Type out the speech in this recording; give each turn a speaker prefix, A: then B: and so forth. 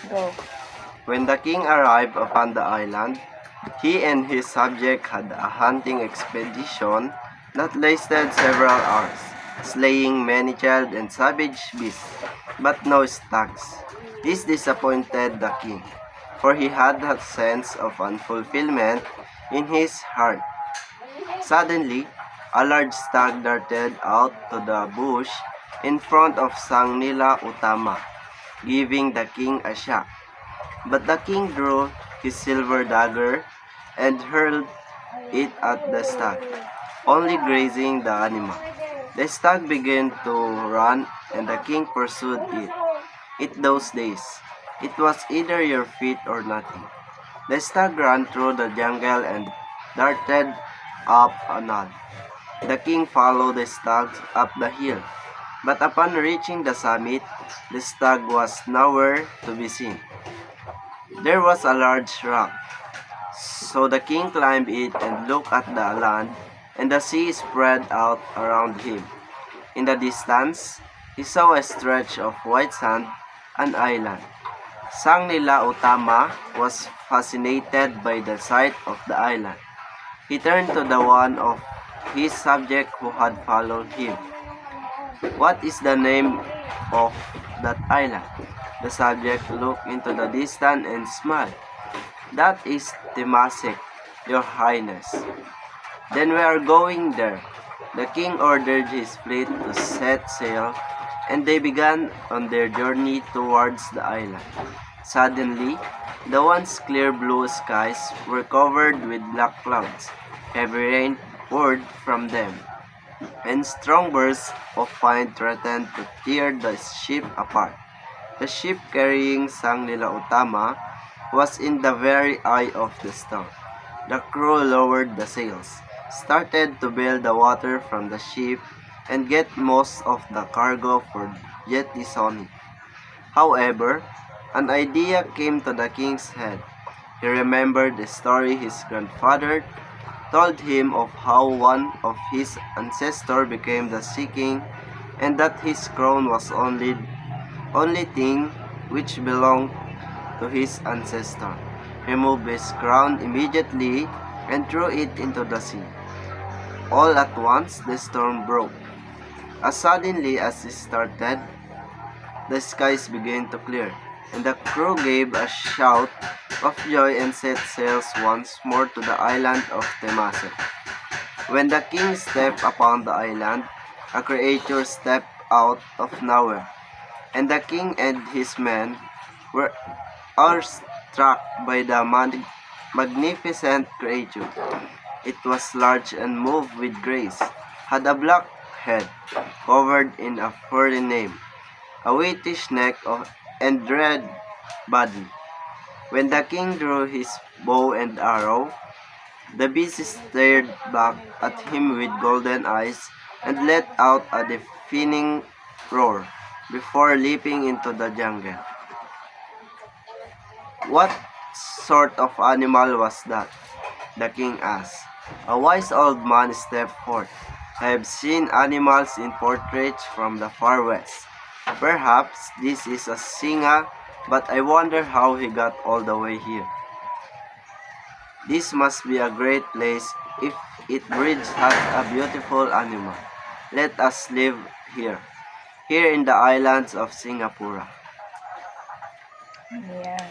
A: Go.
B: When the king arrived upon the island, he and his subject had a hunting expedition that lasted several hours, slaying many wild and savage beasts, but no stags. This disappointed the king, for he had a sense of unfulfillment in his heart. Suddenly, a large stag darted out to the bush in front of Sang Nila Utama, giving the king a shock. But the king drew his silver dagger and hurled it at the stag, only grazing the animal. The stag began to run and the king pursued it. In those days, it was either your feet or nothing. The stag ran through the jungle and darted up a knoll. The king followed the stag up the hill, but upon reaching the summit, the stag was nowhere to be seen. There was a large rock, so the king climbed it and looked at the land, and the sea spread out around him. In the distance, he saw a stretch of white sand, an island. Sang Nila Utama was fascinated by the sight of the island. He turned to the one of his subject who had followed him. "What is the name of that island?" The subject looked into the distance and smiled. "That is Temasek, your highness." "Then we are going there." The king ordered his fleet to set sail, and they began on their journey towards the island. Suddenly, the once clear blue skies were covered with black clouds. Heavy rain poured from them, and strong bursts of wind threatened to tear the ship apart. The ship carrying Sang Nila Utama was in the very eye of the storm. The crew lowered the sails, started to bail the water from the ship, and get most of the cargo for jettisoning. However, an idea came to the king's head. He remembered the story his grandfather told him of how one of his ancestors became the sea king, and that his crown was only thing which belonged to his ancestor. He moved his crown immediately and threw it into the sea. All at once the storm broke. As suddenly as it started, the skies began to clear, and the crew gave a shout of joy and set sails once more to the island of Temasek. When the king stepped upon the island, a creature stepped out of nowhere, and the king and his men were awestruck by the magnificent creature. It was large and moved with grace, had a black head covered in a furry mane, a whitish neck and red body. When the king drew his bow and arrow, the beast stared back at him with golden eyes and let out a deafening roar before leaping into the jungle. "What sort of animal was that?" the king asked. A wise old man stepped forth. "I have seen animals in portraits from the far west. Perhaps this is a singa, but I wonder how he got all the way here. This must be a great place if it breeds such a beautiful animal. Let us live here in the islands of Singapore."
A: Yeah.